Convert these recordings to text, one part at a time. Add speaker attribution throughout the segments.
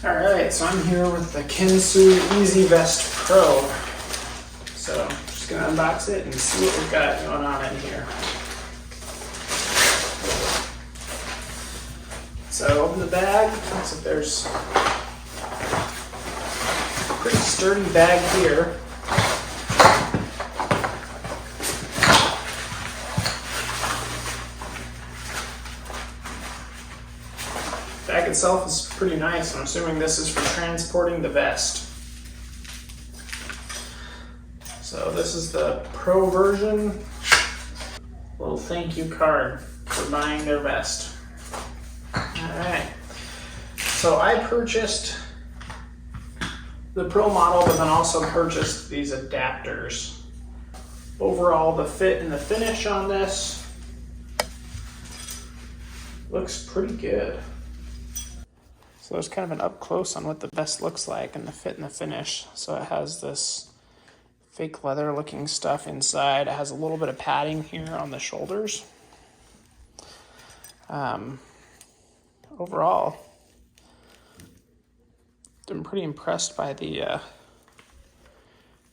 Speaker 1: Alright, so I'm here with the Kensui EZ-vest Pro. So I'm just going to unbox it and see what we've got going on in here. So open the bag. Looks like there's a pretty sturdy bag here. The bag itself is pretty nice. I'm assuming this is for transporting the vest. So this is the Pro version. Little thank you card for buying their vest. Alright. So I purchased the Pro model, but then also purchased these adapters. Overall, the fit and the finish on this looks pretty good. So there's kind of an up close on what the vest looks like and the fit and the finish. So it has this fake leather looking stuff inside. It has a little bit of padding here on the shoulders. Overall, I'm pretty impressed by the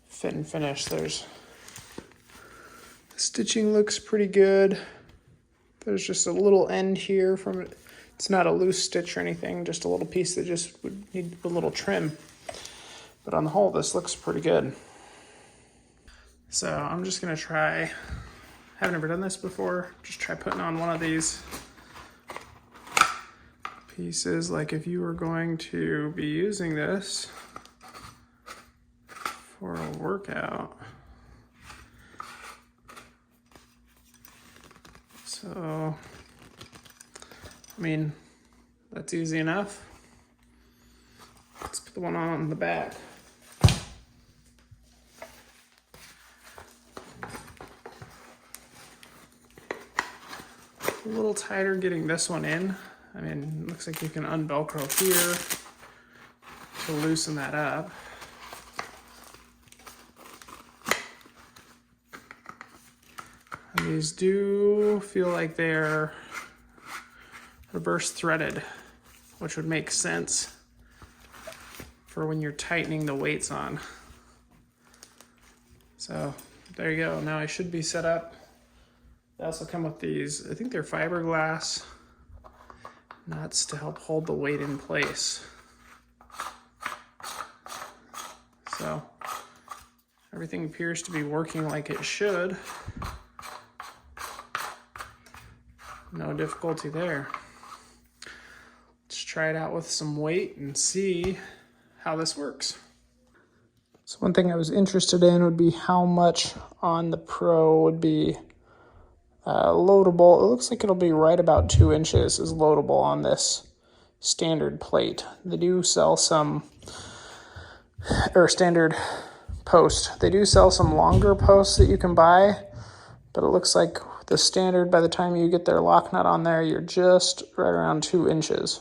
Speaker 1: fit and finish. The stitching looks pretty good. There's just a little end here from it. It's not a loose stitch or anything, just a little piece that just would need a little trim. But on the whole, this looks pretty good. So I'm just gonna try, haven't ever done this before, just try putting on one of these pieces. Like if you were going to be using this for a workout. So, I mean, that's easy enough. Let's put the one on the back. A little tighter getting this one in. I mean, it looks like you can un-Velcro here to loosen that up. And these do feel like they're reverse threaded, which would make sense for when you're tightening the weights on. So there you go. Now I should be set up. They also come with these, I think they're fiberglass nuts to help hold the weight in place. So everything appears to be working like it should. No difficulty there. Let's try it out with some weight and see how this works. So one thing I was interested in would be how much on the Pro would be loadable. It looks like it'll be right about 2 inches is loadable on this standard plate. They do sell some, or standard post. They do sell some longer posts that you can buy, but it looks like the standard, by the time you get their lock nut on there, you're just right around 2 inches.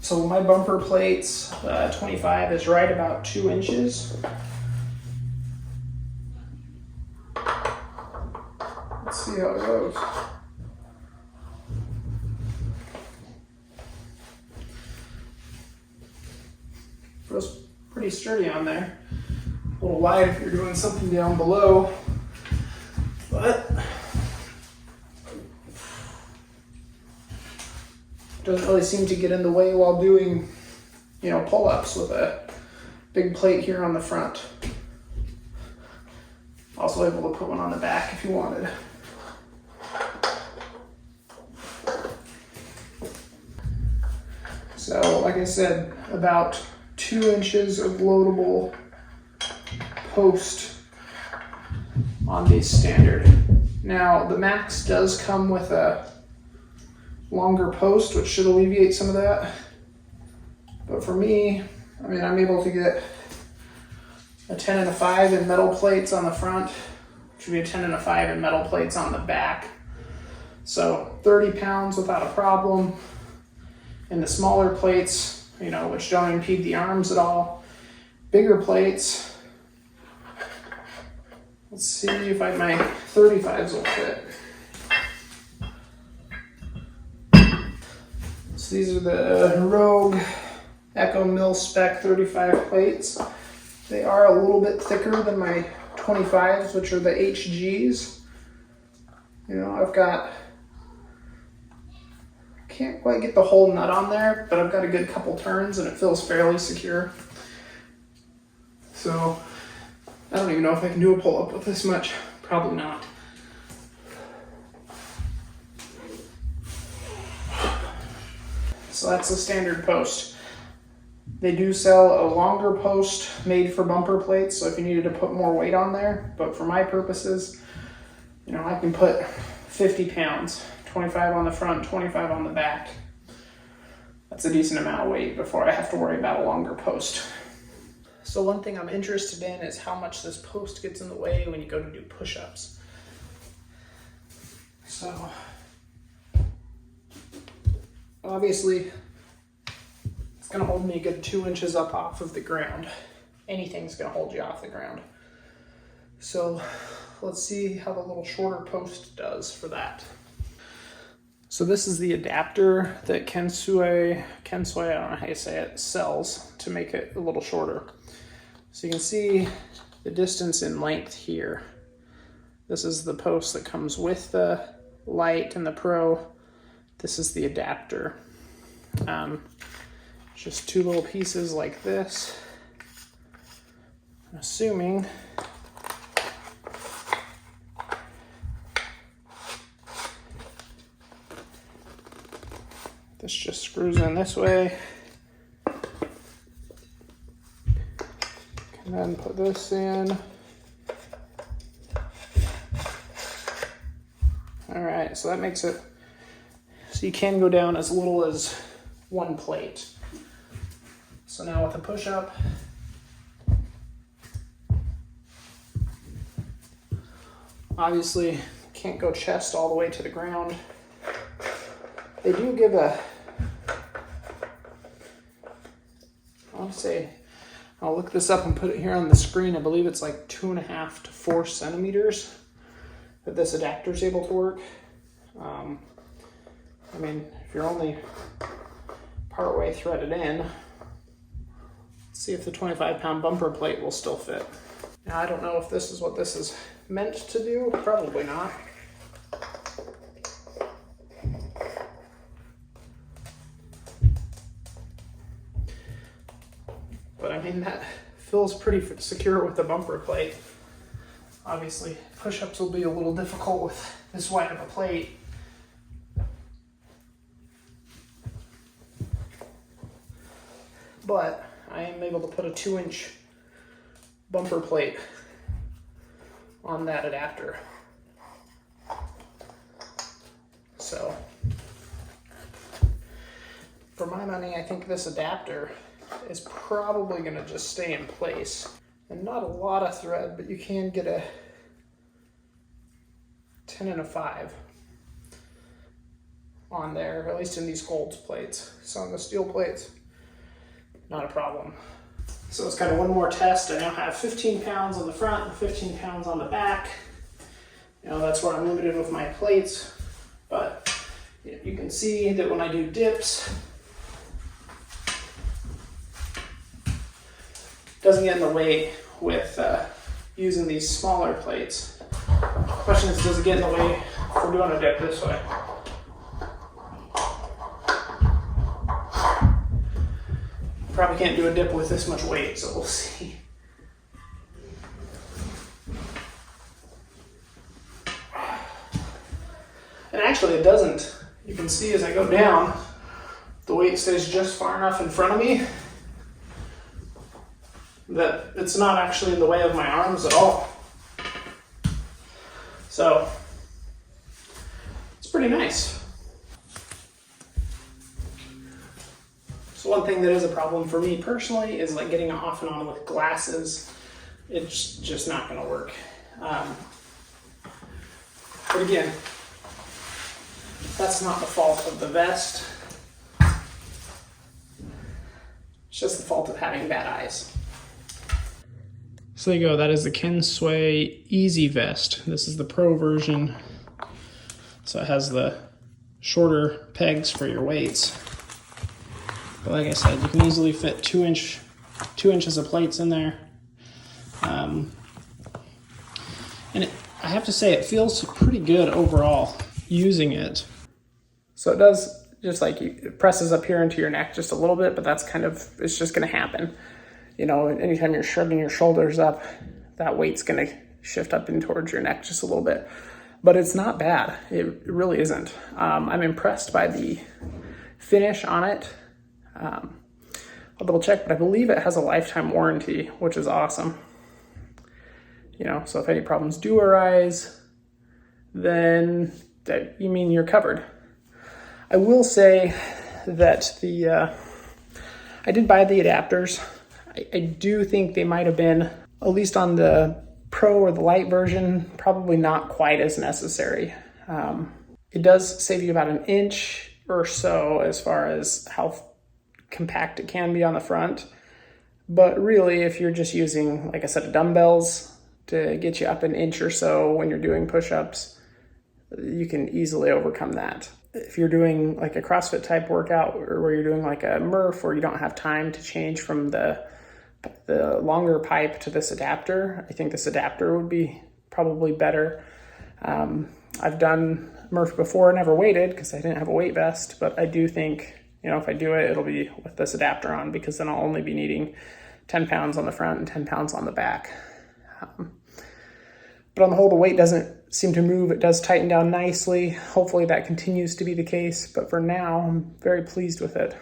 Speaker 1: So my bumper plates, 25 is right about 2 inches. Let's see how it goes. Feels pretty sturdy on there. A little wide if you're doing something down below, but doesn't really seem to get in the way while doing, pull-ups with a big plate here on the front. Also able to put one on the back if you wanted. So, like I said, about 2 inches of loadable post on these standard. Now, the Max does come with a longer post, which should alleviate some of that. But for me, I'm able to get a 10 and a 5 in metal plates on the front, which would be a 10 and a 5 in metal plates on the back. So 30 pounds without a problem. And the smaller plates, which don't impede the arms at all. Bigger plates, let's see if my 35s will fit. So So these are the Rogue Echo Mil Spec 35 plates. They are a little bit thicker than my 25s, which are the HGs. You know, I've got, can't quite get the whole nut on there, but I've got a good couple turns and it feels fairly secure. So I don't even know if I can do a pull-up with this much. Probably not. So that's the standard post. They do sell a longer post made for bumper plates, so if you needed to put more weight on there, but for my purposes, you know, I can put 50 pounds, 25 on the front, 25 on the back. That's a decent amount of weight before I have to worry about a longer post. So one thing I'm interested in is how much this post gets in the way when you go to do push-ups. So obviously it's gonna hold me a good 2 inches up off of the ground. Anything's gonna hold you off the ground. So let's see how the little shorter post does for that. So this is the adapter that Kensui, I don't know how you say it, sells to make it a little shorter. So you can see the distance in length here. This is the post that comes with the Lite and the Pro. This is the adapter. Just two little pieces like this. I'm assuming this just screws in this way. And then put this in. All right, so that makes it so you can go down as little as one plate. So now with a push-up, obviously can't go chest all the way to the ground. They do give a, I want to say, I'll look this up and put it here on the screen. I believe it's like 2.5 to 4 centimeters that this adapter is able to work. I mean, if you're only partway threaded in, let's see if the 25-pound bumper plate will still fit. Now, I don't know if this is what this is meant to do. Probably not. But I mean, that feels pretty secure with the bumper plate. Obviously, push-ups will be a little difficult with this wide of a plate. But I am able to put a 2-inch bumper plate on that adapter. So, for my money, I think this adapter is probably going to just stay in place. And not a lot of thread, but you can get a 10 and a 5 on there, at least in these gold plates. So on the steel plates, not a problem. So it's kind of one more test. I now have 15 pounds on the front and 15 pounds on the back. You know, that's where I'm limited with my plates, but you can see that when I do dips, it doesn't get in the way with using these smaller plates. The question is, does it get in the way for doing a dip this way? Probably can't do a dip with this much weight, so we'll see. And actually it doesn't. You can see as I go down, the weight stays just far enough in front of me that it's not actually in the way of my arms at all. So it's pretty nice. So one thing that is a problem for me personally is like getting off and on with glasses. It's just not going to work. But again, that's not the fault of the vest. It's just the fault of having bad eyes. So there you go, that is the Kensui EZ-vest. This is the Pro version. So it has the shorter pegs for your weights. But like I said, you can easily fit 2 inches of plates in there. And I have to say, it feels pretty good overall using it. So it does, just like it presses up here into your neck just a little bit, but that's kind of, it's just going to happen. You know, anytime you're shrugging your shoulders up, that weight's going to shift up in towards your neck just a little bit. But it's not bad. It really isn't. I'm impressed by the finish on it. I'll double check, but I believe it has a lifetime warranty, which is awesome. You know, so if any problems do arise, then you mean you're covered. I will say that I did buy the adapters. I do think they might have been, at least on the Pro or the Lite version, probably not quite as necessary. It does save you about 1 inch or so as far as how compact it can be on the front. But really, if you're just using like a set of dumbbells to get you up 1 inch or so when you're doing push-ups, you can easily overcome that. If you're doing like a CrossFit type workout, or where you're doing like a Murph, where you don't have time to change from the longer pipe to this adapter, I think this adapter would be probably better. I've done Murph before, never weighted because I didn't have a weight vest, but I do think, you know, if I do it, it'll be with this adapter on, because then I'll only be needing 10 pounds on the front and 10 pounds on the back. But on the whole, the weight doesn't seem to move. It does tighten down nicely. Hopefully that continues to be the case, but for now, I'm very pleased with it.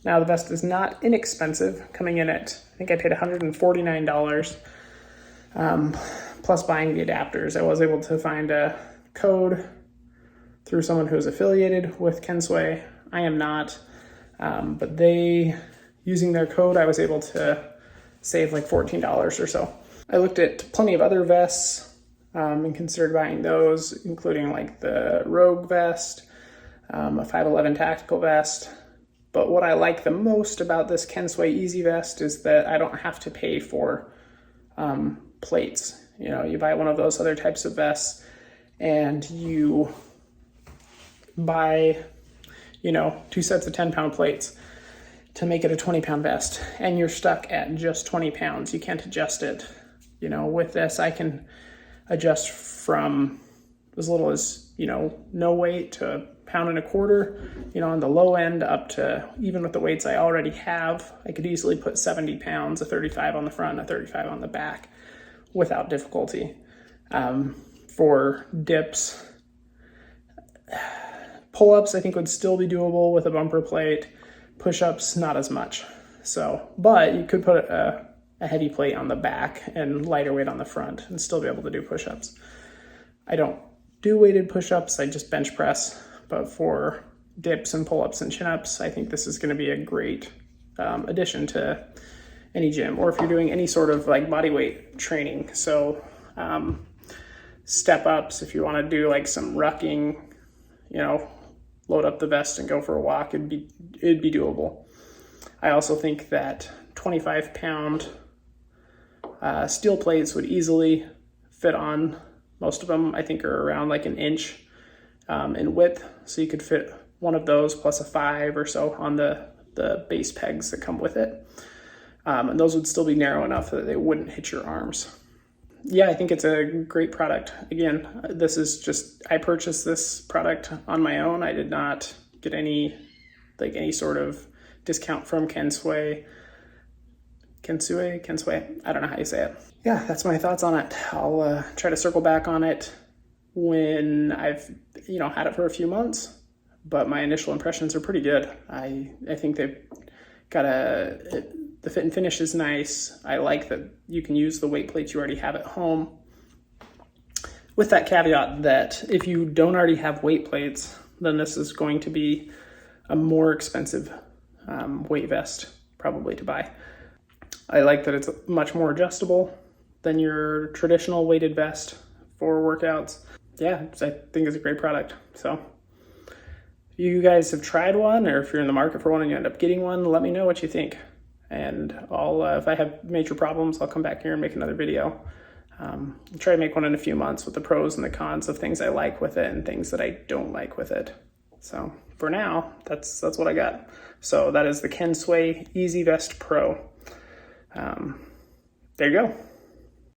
Speaker 1: Now, the vest is not inexpensive, coming in at, I think I paid $149, plus buying the adapters. I was able to find a code through someone who is affiliated with Kensui. I am not, but using their code, I was able to save like $14 or so. I looked at plenty of other vests and considered buying those, including like the Rogue vest, a 511 tactical vest. But what I like the most about this Kensui EZ-vest is that I don't have to pay for plates. You know, you buy one of those other types of vests and you buy, you know, 2 sets of 10-pound plates to make it a 20-pound vest, and you're stuck at just 20 pounds. You can't adjust it. You know, with this, I can adjust from as little as, you know, no weight to 1.25 pounds, you know, on the low end, up to, even with the weights I already have, I could easily put 70 pounds, a 35 on the front, a 35 on the back without difficulty. For dips, pull-ups, I think would still be doable with a bumper plate. Push-ups, not as much. So, but you could put a heavy plate on the back and lighter weight on the front and still be able to do push-ups. I don't do weighted push-ups, I just bench press. But for dips and pull-ups and chin-ups, I think this is going to be a great addition to any gym, or if you're doing any sort of like body weight training. So step ups, if you want to do like some rucking, you know, load up the vest and go for a walk, it'd be doable. I also think that 25-pound steel plates would easily fit on. Most of them, I think, are around like 1 inch in width, so you could fit one of those plus a 5 or so on the base pegs that come with it. And those would still be narrow enough that they wouldn't hit your arms. Yeah, I think it's a great product. Again, this is just, I purchased this product on my own. I did not get any sort of discount from Kensui. I don't know how you say it. Yeah, that's my thoughts on it. I'll try to circle back on it when I've, you know, had it for a few months, but my initial impressions are pretty good. I think they've got the fit and finish is nice. I like that you can use the weight plates you already have at home, with that caveat that if you don't already have weight plates, then this is going to be a more expensive weight vest probably to buy. I like that it's much more adjustable than your traditional weighted vest for workouts. Yeah, I think it's a great product. So if you guys have tried one, or if you're in the market for one and you end up getting one, let me know what you think. And I'll, if I have major problems, I'll come back here and make another video. I'll try to make one in a few months with the pros and the cons of things I like with it and things that I don't like with it. So for now, that's what I got. So that is the Kensui EZ-vest Pro. There you go.